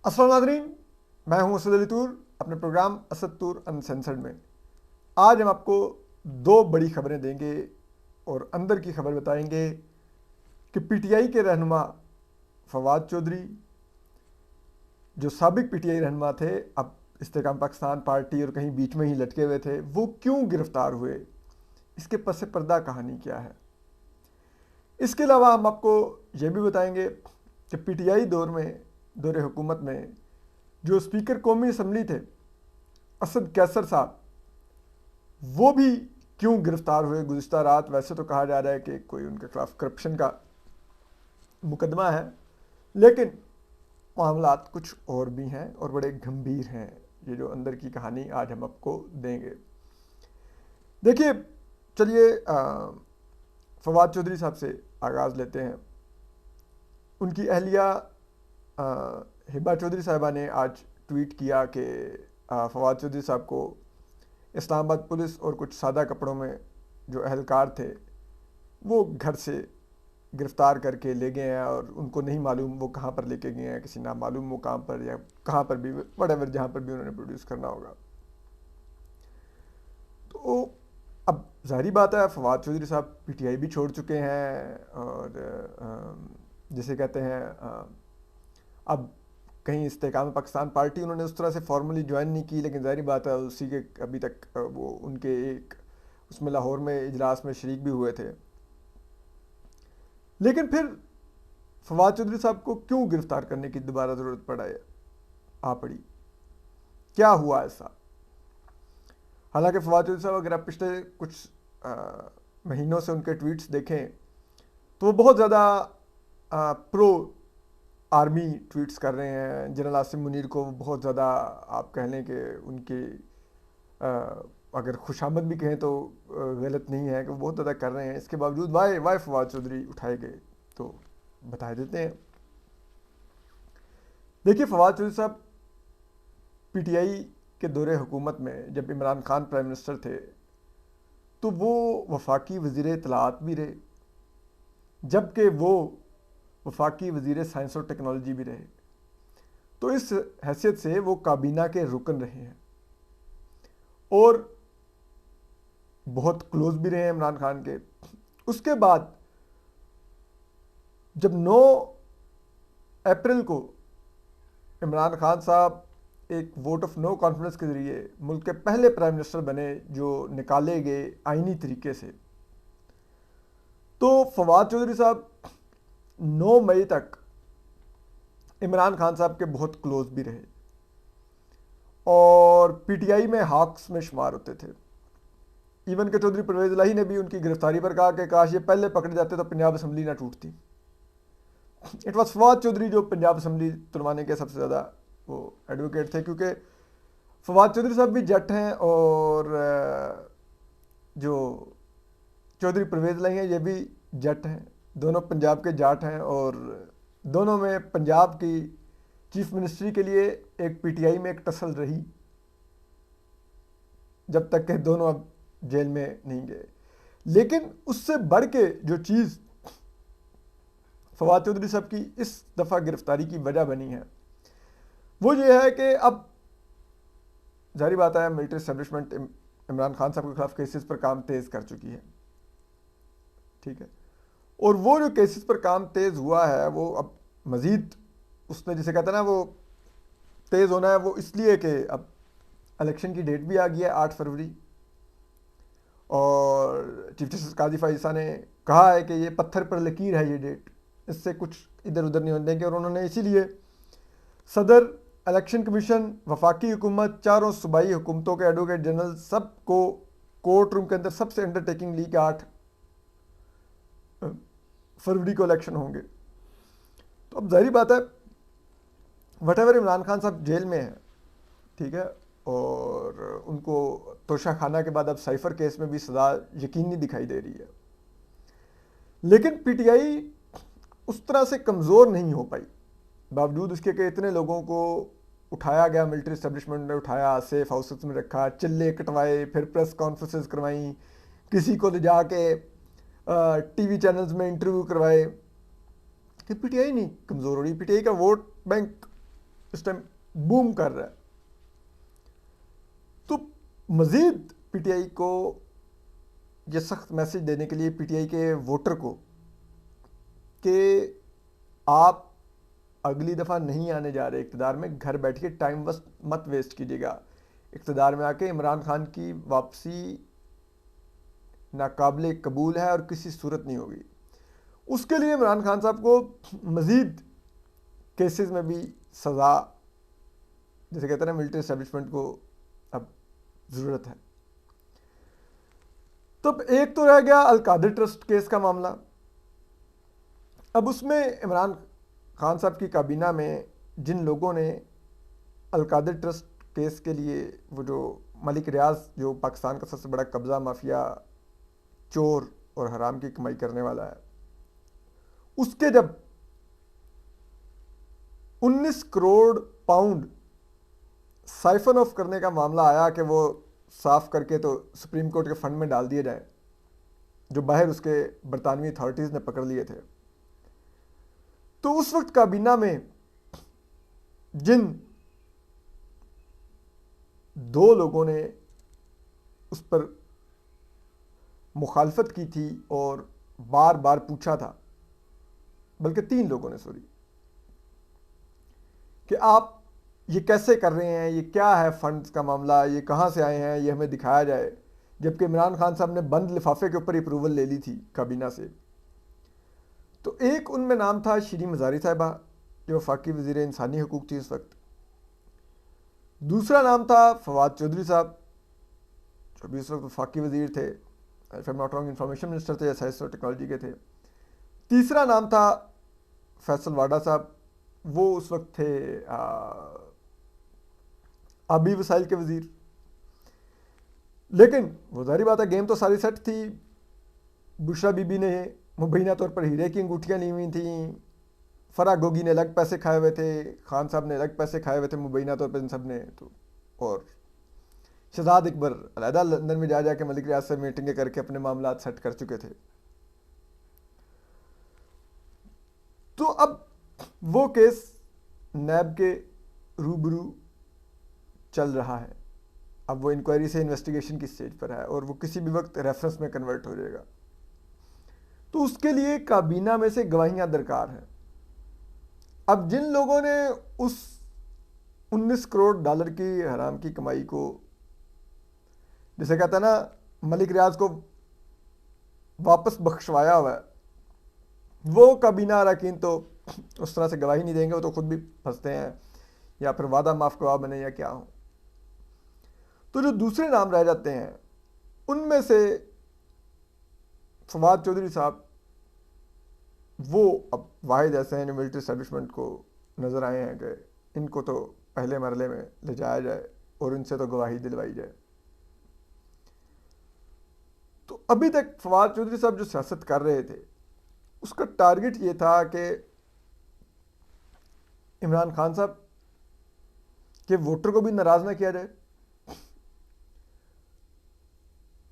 अस्सलाम नाज़रीन, मैं हूं असद अली तूर अपने प्रोग्राम असद तूर अनसेंसर्ड में। आज हम आपको दो बड़ी खबरें देंगे और अंदर की खबर बताएंगे कि पीटीआई के रहनुमा फवाद चौधरी, जो साबिक पीटीआई रहनुमा थे, अब इस्तेकाम पाकिस्तान पार्टी और कहीं बीच में ही लटके हुए थे, वो क्यों गिरफ्तार हुए, इसके पस पर्दा कहानी क्या है। इसके अलावा हम आपको ये भी बताएंगे कि पीटीआई दौरे हुकूमत में जो स्पीकर कौमी असम्बली थे असद कैसर साहब, वो भी क्यों गिरफ्तार हुए गुज़िश्ता रात। वैसे तो कहा जा रहा है कि कोई उनके खिलाफ करप्शन का मुकदमा है, लेकिन मामलात कुछ और भी हैं और बड़े गंभीर हैं। ये जो अंदर की कहानी आज हम आपको देंगे। देखिए, चलिए फवाद चौधरी साहब से आगाज़ लेते हैं। उनकी अहलिया हिबा चौधरी साहिबा ने आज ट्वीट किया कि फवाद चौधरी साहब को इस्लामाबाद पुलिस और कुछ सादा कपड़ों में जो अहलकार थे वो घर से गिरफ़्तार करके ले गए हैं और उनको नहीं मालूम वो कहाँ पर लेके गए हैं, किसी नामालूम मुकाम पर या कहाँ पर भी, वटेवर जहाँ पर भी उन्होंने प्रोड्यूस करना होगा। तो अब ज़ाहिरी बात है, फवाद चौधरी साहब पीटीआई भी छोड़ चुके हैं और जिसे कहते हैं अब कहीं इस्तेकाम पाकिस्तान पार्टी उन्होंने उस तरह से फॉर्मली ज्वाइन नहीं की, लेकिन ज़ाहिर बात है उसी के अभी तक वो उनके एक उसमें लाहौर में इजलास में शरीक भी हुए थे। लेकिन फिर फवाद चौधरी साहब को क्यों गिरफ्तार करने की दोबारा ज़रूरत पड़ी, क्या हुआ ऐसा। हालांकि फवाद चौधरी साहब, अगर आप पिछले कुछ महीनों से उनके ट्वीट्स देखें तो वो बहुत ज़्यादा प्रो आर्मी ट्वीट्स कर रहे हैं। जनरल आसिम मुनीर को बहुत ज़्यादा, आप कह लें कि उनकी अगर खुशामद भी कहें तो गलत नहीं है कि वो बहुत ज़्यादा कर रहे हैं। इसके बावजूद वाई वाई फवाद चौधरी उठाए गए, तो बता देते हैं। देखिए, फवाद चौधरी साहब पीटीआई के दौरे हुकूमत में जब इमरान खान प्राइम मिनिस्टर थे तो वो वफाकी वज़ीर इत्तलात भी रहे, जबकि वो वफाकी वज़ीर साइंस और टेक्नोलॉजी भी रहे। तो इस हैसियत से वो काबीना के रुकन रहे हैं और बहुत क्लोज भी रहे हैं इमरान खान के। उसके बाद जब 9 अप्रैल को इमरान खान साहब एक वोट ऑफ नो कॉन्फिडेंस के ज़रिए मुल्क के पहले प्राइम मिनिस्टर बने, जो निकाले गए आइनी तरीके से, तो फवाद चौधरी साहब 9 मई तक इमरान खान साहब के बहुत क्लोज भी रहे और पीटीआई में हॉक्स में शुमार होते थे। इवन के चौधरी परवेज़ इलाही ने भी उनकी गिरफ्तारी पर कहा कि काश ये पहले पकड़े जाते तो पंजाब असम्बली ना टूटती। इट वॉज फवाद चौधरी जो पंजाब असम्बली तुड़वाने के सबसे ज़्यादा वो एडवोकेट थे, क्योंकि फवाद चौधरी साहब भी जट हैं और जो चौधरी परवेज़ इलाही हैं ये भी जट हैं। दोनों पंजाब के जाट हैं और दोनों में पंजाब की चीफ मिनिस्ट्री के लिए एक पीटीआई में एक टसल रही, जब तक के दोनों अब जेल में नहीं गए। लेकिन उससे बढ़ के जो चीज़ फवाद चौधरी साहब की इस दफ़ा गिरफ्तारी की वजह बनी है वो ये है कि अब जारी बात है, मिलिट्री एस्टेब्लिशमेंट इमरान खान साहब के खिलाफ केसेस पर काम तेज़ कर चुकी है, ठीक है। और वो जो केसेस पर काम तेज़ हुआ है वो अब मज़ीद उसने, जिसे कहते हैं ना, वो तेज़ होना है वो इसलिए कि अब इलेक्शन की डेट भी आ गई है 8 फरवरी और चीफ जस्टिस काजी फाइसा ने कहा है कि ये पत्थर पर लकीर है, ये डेट, इससे कुछ इधर उधर नहीं होने देंगे। और उन्होंने इसीलिए सदर, इलेक्शन कमीशन, वफाकी हुकूमत, चारों सूबाई हुकूमतों के एडवोकेट जनरल सबको कोर्ट रूम के अंदर सबसे अंडरटेकिंग ली कि 8 फरवरी को इलेक्शन होंगे। तो अब जाहिर बात है, वटेवर इमरान खान साहब जेल में हैं, ठीक है, और उनको तोशा खाना के बाद अब साइफर केस में भी सज़ा यकीनी दिखाई दे रही है। लेकिन पीटीआई उस तरह से कमज़ोर नहीं हो पाई, बावजूद उसके कि इतने लोगों को उठाया गया, मिलिट्री एस्टेब्लिशमेंट ने उठाया, सेफ हाउसेस में रखा, चिल्ले कटवाए, फिर प्रेस कॉन्फ्रेंसेस करवाई, किसी को ले जाके टीवी चैनल्स में इंटरव्यू करवाए, कि पीटीआई नहीं कमज़ोर हो रही। पीटीआई का वोट बैंक इस टाइम बूम कर रहा है। तो मज़ीद पीटीआई को ये सख्त मैसेज देने के लिए, पीटीआई के वोटर को, कि आप अगली दफ़ा नहीं आने जा रहे इक़्तिदार में, घर बैठिए, टाइम मत वेस्ट कीजिएगा। इक़्तिदार में आके इमरान खान की वापसी नाकाबिले कबूल है और किसी सूरत नहीं होगी। उसके लिए इमरान खान साहब को मज़ीद केसेस में भी सज़ा, जैसे कहते हैं ना, मिलिट्री एस्टेब्लिशमेंट को अब ज़रूरत है। तो अब एक तो रह गया अल-कादिर ट्रस्ट केस का मामला। अब उसमें इमरान खान साहब की काबीना में जिन लोगों ने अल-कादिर ट्रस्ट केस के लिए, वो जो मलिक रियाज, जो पाकिस्तान का सबसे बड़ा कब्ज़ा माफिया, चोर और हराम की कमाई करने वाला है, उसके जब 19 करोड़ पाउंड साइफन ऑफ करने का मामला आया कि वो साफ करके तो सुप्रीम कोर्ट के फंड में डाल दिए जाए, जो बाहर उसके बरतानवी अथॉरिटीज़ ने पकड़ लिए थे, तो उस वक्त काबीना में जिन 2 लोगों ने उस पर मुखालफत की थी और बार बार पूछा था, बल्कि 3 लोगों ने, सॉरी, कि आप ये कैसे कर रहे हैं, ये क्या है फंड्स का मामला, ये कहाँ से आए हैं, ये हमें दिखाया जाए। जबकि इमरान खान साहब ने बंद लिफाफे के ऊपर अप्रूवल ले ली थी काबीना से। तो एक उनमें नाम था शीरी मज़ारी साहिबा, जो वफाकी वज़ीर इंसानी हकूक़ थी उस वक्त। दूसरा नाम था फवाद चौधरी साहब, जो भी उस वक्त वफाकी वज़ीर थे, if I am not wrong information minister थे या साइंस और टेक्नोलॉजी के थे। तीसरा नाम था फैसल वाडा साहब, वो उस वक्त थे आबी वसाइल के वज़ीर। लेकिन वो ज़ाहिर बात है, गेम तो सारी सेट थी। बुशरा बीबी ने मुबैना तौर पर हीरे की अंगूठियाँ ली हुई थी, फराह गोगी ने अलग पैसे खाए हुए थे, खान साहब ने अलग पैसे खाए हुए थे मुबैना तौर पर इन सब ने, तो और शहजाद अकबर अलहदा लंदन में जा जाके मलिक रियाज से मीटिंगें करके अपने मामला सेट कर चुके थे। तो अब वो केस नैब के रूबरू चल रहा है। अब वो इंक्वायरी से इन्वेस्टिगेशन की स्टेज पर है और वो किसी भी वक्त रेफरेंस में कन्वर्ट हो जाएगा। तो उसके लिए काबीना में से गवाहियां दरकार हैं। अब जिन लोगों ने उस 19 करोड़ डॉलर की हराम की कमाई को, जैसे कहता है ना, मलिक रियाज को वापस बख्शवाया हुआ है, वो काबीना अरकान तो उस तरह से गवाही नहीं देंगे, वो तो खुद भी फंसते हैं या फिर वादा माफ गवाह बने या क्या हो। तो जो दूसरे नाम रह जाते हैं, उनमें से फवाद चौधरी साहब, वो अब वाहिद ऐसे हैं जो मिलिट्री एस्टेब्लिशमेंट को नज़र आए हैं कि इनको तो पहले मरले में ले जाया जाए और इनसे तो गवाही दिलवाई जाए। तो अभी तक फवाद चौधरी साहब जो सियासत कर रहे थे, उसका टारगेट ये था कि इमरान खान साहब के वोटर को भी नाराज़ ना किया जाए,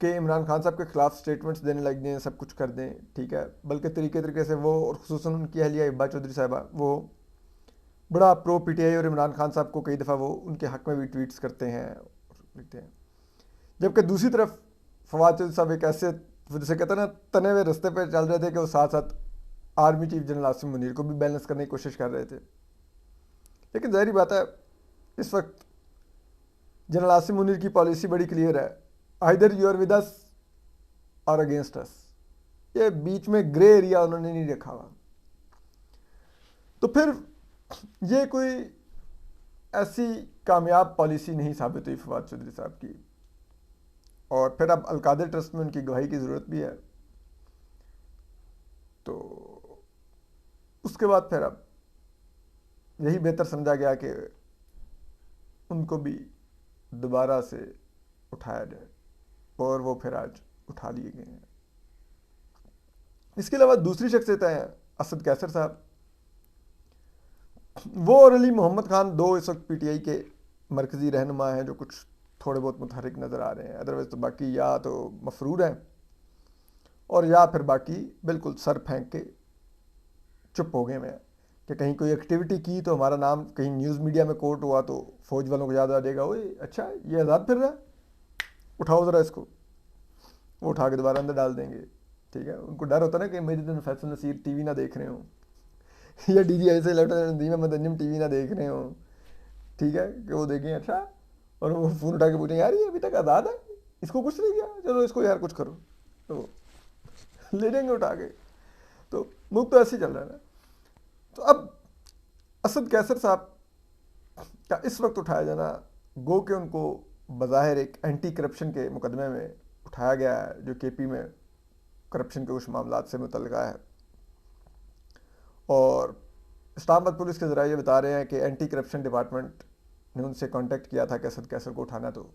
कि इमरान खान साहब के खिलाफ स्टेटमेंट्स देने लग दें, सब कुछ कर दें, ठीक है, बल्कि तरीके से वो, और खुसूसन उनकी अहलिया हिब्बा चौधरी साहबा, वो बड़ा प्रो पीटीआई और इमरान खान साहब को कई दफ़ा वो उनके हक़ में भी ट्वीट्स करते हैं और लिखते हैं। जबकि दूसरी तरफ फवाद चौधरी साहब एक ऐसे, जैसे कहते हैं ना, तने हुए रास्ते पर चल रहे थे कि वो साथ साथ army chief general Asim Munir को भी बैलेंस करने की कोशिश कर रहे थे। लेकिन ज़ाहिर बात है, इस वक्त जनरल आसिम मुनीर की पॉलिसी बड़ी क्लियर है, either you are with us और अगेंस्ट अस। ये बीच में ग्रे एरिया उन्होंने नहीं रखा हुआ। तो फिर ये कोई ऐसी कामयाब पॉलिसी नहीं साबित हुई फवाद चौधरी साहब की, और फिर अब अल-कादिर ट्रस्ट में उनकी गवाही की ज़रूरत भी है। तो उसके बाद फिर अब यही बेहतर समझा गया कि उनको भी दोबारा से उठाया जाए, और वो फिर आज उठा लिए गए हैं। इसके अलावा दूसरी शख्सियतें हैं असद कैसर साहब, वो और अली मोहम्मद खान, दो इस वक्त पीटीआई के मरकज़ी रहनुमा हैं जो कुछ थोड़े बहुत मुतहरिक नज़र आ रहे हैं। अदरवाइज तो बाकी या तो मफरूर हैं और या फिर बाकी बिल्कुल सर फेंक के चुप हो गए हैं। कि कहीं कोई एक्टिविटी की तो हमारा नाम कहीं न्यूज़ मीडिया में कोट हुआ तो फौज वालों को याद आ जाएगा, ओए अच्छा ये आज़ाद फिर रहा है, उठाओ ज़रा इसको, वो उठा के दोबारा अंदर डाल देंगे। ठीक है, उनको डर होता है ना कि मेरे दिन फैसल नसीर टीवी ना देख रहे हो या DG ऐसे लेफ्टिनेंट नदीम मुतन्निम टीवी ना देख रहे हो। ठीक है, कि वो देखें अच्छा, और वो फ़ोन उठा के पूछें यार ये अभी तक आज़ाद है, इसको कुछ नहीं किया, चलो इसको यार कुछ करो, तो ले जाएंगे उठा के। तो मुल्क तो ऐसे ही चल रहा है ना। तो अब असद कैसर साहब का इस वक्त उठाया जाना, गो के उनको बज़ाहिर एक एंटी करप्शन के मुकदमे में उठाया गया है, जो KP में करप्शन के कुछ मामलात से मुतल्लिक़ा है। और इस्लामाबाद पुलिस के ज़राए ये बता रहे हैं कि एंटी करप्शन डिपार्टमेंट ने उनसे कांटेक्ट किया था कि असद कैसर को उठाना, तो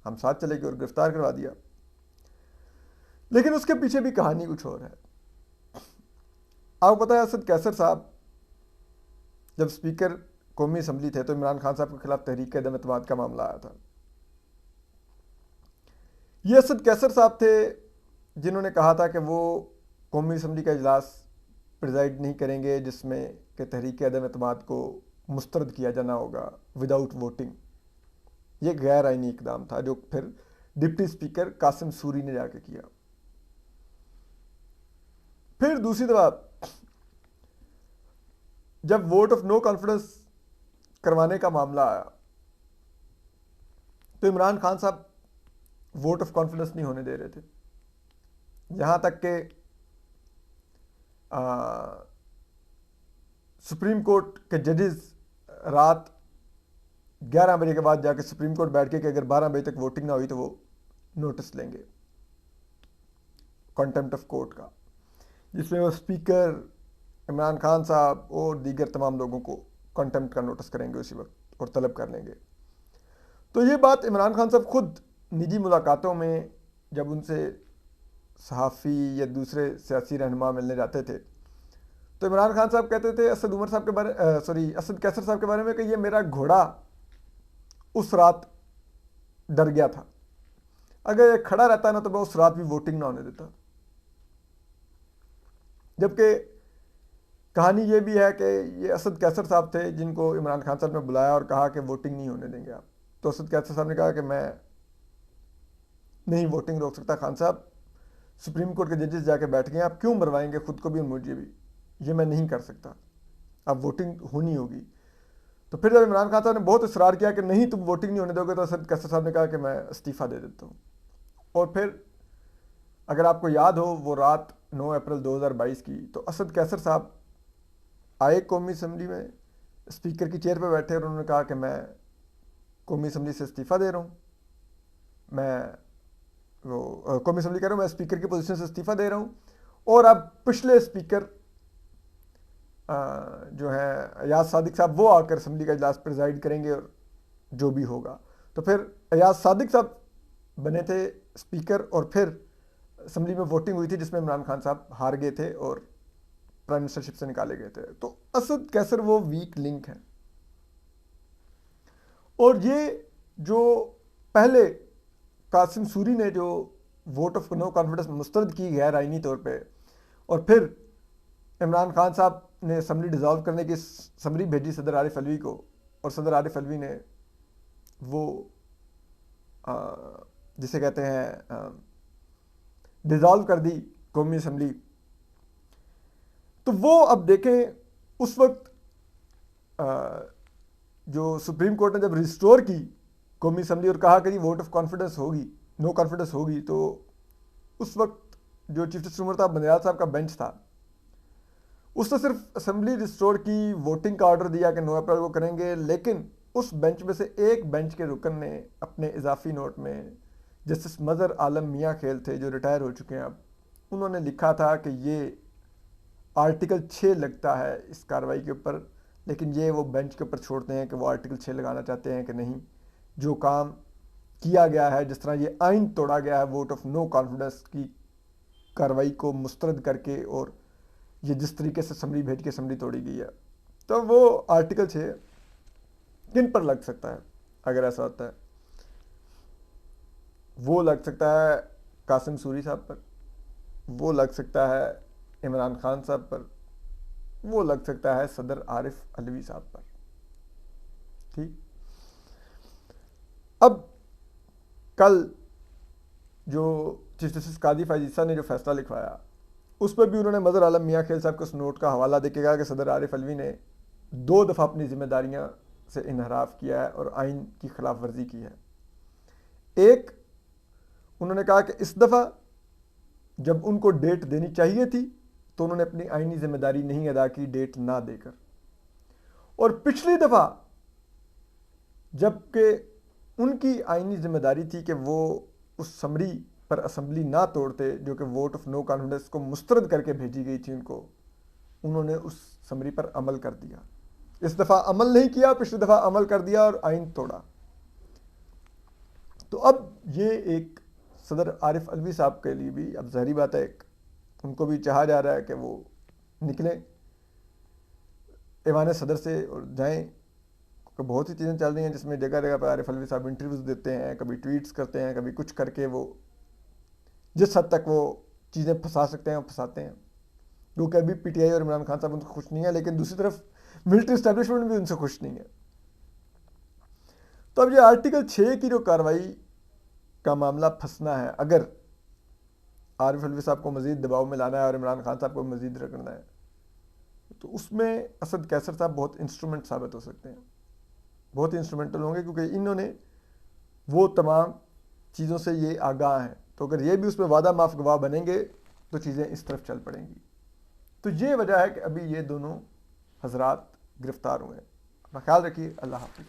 हम साथ चले गए और गिरफ्तार करवा दिया। लेकिन उसके पीछे भी कहानी कुछ और है। आपको पता है असद कैसर साहब जब स्पीकर कौमी असम्बली थे तो इमरान खान साहब के खिलाफ तहरीक अदम एतमाद का मामला आया था। ये असद कैसर साहब थे जिन्होंने कहा था कि वो कौमी असम्बली का इजलास प्रिजाइड नहीं करेंगे जिसमें कि तहरीक अदम एतमाद को मुस्तरद किया जाना होगा विदाउट वोटिंग। ये गैर आइनी इकदाम था जो फिर डिप्टी स्पीकर कासिम सूरी ने जाके किया। फिर दूसरी दफा जब वोट ऑफ नो कॉन्फिडेंस करवाने का मामला आया तो इमरान खान साहब वोट ऑफ कॉन्फिडेंस नहीं होने दे रहे थे, यहां तक कि सुप्रीम कोर्ट के जजेस रात 11 बजे के बाद जाके सुप्रीम कोर्ट बैठ के कि अगर 12 बजे तक वोटिंग ना हुई तो वो नोटिस लेंगे कंटेम्प्ट ऑफ कोर्ट का, जिसमें वो स्पीकर, इमरान खान साहब और दीगर तमाम लोगों को कंटेम्प्ट का नोटिस करेंगे उसी वक्त और तलब कर लेंगे। तो ये बात इमरान खान साहब खुद निजी मुलाकातों में जब उनसे सहाफ़ी या दूसरे सियासी रहनुमा मिलने जाते थे तो इमरान खान साहब कहते थे असद उमर साहब के बारे असद कैसर साहब के बारे में कि ये मेरा घोड़ा उस रात डर गया था, अगर ये खड़ा रहता ना तो मैं उस रात भी वोटिंग ना होने देता। जबकि कहानी ये भी है कि ये असद कैसर साहब थे जिनको इमरान खान साहब ने बुलाया और कहा कि वोटिंग नहीं होने देंगे आप, तो असद कैसर साहब ने कहा कि मैं नहीं वोटिंग रोक सकता खान साहब, सुप्रीम कोर्ट के जजेस जाके बैठ गए, आप क्यों मरवाएंगे खुद को भी और मुझे भी, ये मैं नहीं कर सकता, अब वोटिंग होनी होगी। तो फिर जब इमरान खान साहब ने बहुत इसरार किया कि नहीं तुम वोटिंग नहीं होने दोगे तो असद कैसर साहब ने कहा कि मैं इस्तीफ़ा दे देता हूँ। और फिर अगर आपको याद हो वो रात 9 अप्रैल 2022 की, तो असद कैसर साहब आए कौमी असम्बली में, स्पीकर की चेयर पर बैठे और उन्होंने कहा कि मैं कौमी असम्बली से इस्तीफ़ा दे रहा हूँ, मैं वो कौमी असम्बली कह रहा हूँ, मैं स्पीकर की पोजीशन से इस्तीफ़ा दे रहा हूँ और अब पिछले स्पीकर जो हैं अयाज सादिक साहब वो आकर असम्बली का इजलास प्रिजाइड करेंगे और जो भी होगा। तो फिर अयाज सादिक साहब बने थे स्पीकर और फिर असम्बली में वोटिंग हुई थी जिसमें इमरान खान साहब हार गए थे और प्राइम मिनिस्टरशिप से निकाले गए थे। तो असद कैसर वो वीक लिंक है। और ये जो पहले कासिम सूरी ने जो वोट ऑफ नो कॉन्फिडेंस मुस्तरद की गैर आइनी तौर पे, और फिर इमरान खान साहब ने असम्बली डिज़ोल्व करने की समरी भेजी सदर आरिफ अलवी को और सदर आरिफ अलवी ने वो जिसे कहते हैं डिज़ोल्व कर दी कौमी असम्बली। तो वो अब देखें उस वक्त जो सुप्रीम कोर्ट ने जब रिस्टोर की कौमी असम्बली और कहा कि जी वोट ऑफ कॉन्फिडेंस होगी, नो कॉन्फिडेंस होगी, तो उस वक्त जो चीफ जस्टिस उमर बंदयाल साहब का बेंच था उसने सिर्फ असम्बली रिस्टोर की, वोटिंग का ऑर्डर दिया कि 9 अप्रैल को करेंगे, लेकिन उस बेंच में से एक बेंच के रुकन ने अपने इजाफी नोट में जस्टिस मज़हर आलम मियाँ खेल थे जो रिटायर हो चुके हैं अब, उन्होंने लिखा था कि ये आर्टिकल 6 लगता है इस कार्रवाई के ऊपर, लेकिन ये वो बेंच के ऊपर छोड़ते हैं कि वो आर्टिकल 6 लगाना चाहते हैं कि नहीं। जो काम किया गया है, जिस तरह ये आइन तोड़ा गया है वोट ऑफ नो कॉन्फिडेंस की कार्रवाई को मुस्तरद करके, और ये जिस तरीके से असम्बली भेज के असम्बली तोड़ी गई है, तो वो आर्टिकल 6 किन पर लग सकता है अगर ऐसा होता है? वो लग सकता है कासिम सूरी साहब पर, वो लग सकता है इमरान खान साहब पर, वो लग सकता है सदर आरिफ अलवी साहब पर। ठीक, अब कल जो चीफ जस्टिस कादी फायजीसा ने जो फैसला लिखवाया उस पर भी उन्होंने मज़हर आलम मियाँ खेल साहब के उस नोट का हवाला देके कहा कि सदर आरिफ अलवी ने 2 दफ़ा अपनी जिम्मेदारियां से इनहराफ किया है और आइन की खिलाफ वर्जी की है। एक, उन्होंने कहा कि इस दफ़ा जब उनको डेट देनी चाहिए थी तो उन्होंने अपनी आइनी जिम्मेदारी नहीं अदा की डेट ना देकर, और पिछली दफ़ा जबकि उनकी आइनी जिम्मेदारी थी कि वो उस समरी पर असम्बली ना तोड़ते जो कि वोट ऑफ नो कॉन्फिडेंस को मुस्तरद करके भेजी गई थी उनको, उन्होंने उस समरी पर अमल कर दिया। इस दफ़ा अमल नहीं किया, पिछली दफ़ा अमल कर दिया और आइन तोड़ा। तो अब ये एक सदर आरिफ अलवी साहब के लिए भी अब ज़ाहिरी बात है, एक उनको भी चाहा जा रहा है कि वो निकलें ऐवान सदर से और जाएं, क्योंकि बहुत सी चीज़ें चल रही हैं जिसमें जगह जगह पर आरिफ अलवी साहब इंटरव्यूज़ देते हैं, कभी ट्वीट्स करते हैं, कभी कुछ करके वो जिस हद तक वो चीज़ें फंसा सकते हैं वो फंसाते हैं, जो कि अभी पीटीआई और इमरान खान साहब उनसे खुश नहीं है, लेकिन दूसरी तरफ मिलिट्री इस्टेब्लिशमेंट भी उनसे खुश नहीं है। तो अब ये आर्टिकल 6 की जो कार्रवाई का मामला फंसना है, अगर आरिफ अलवी साहब को मज़ीद दबाव में लाना है और इमरान खान साहब को मज़ीद रगड़ना है, तो उसमें असद कैसर साहब बहुत इंस्ट्रूमेंट साबित हो सकते हैं, बहुत ही इंस्ट्रूमेंटल होंगे, क्योंकि इन्होंने वो तमाम चीज़ों से ये आगाह हैं। तो अगर ये भी उसमें वादा माफ गवाह बनेंगे तो चीज़ें इस तरफ चल पड़ेंगी। तो ये वजह है कि अभी ये दोनों हजरात गिरफ्तार हुए हैं। अपना ख्याल रखिए। अल्लाह हाफिज़।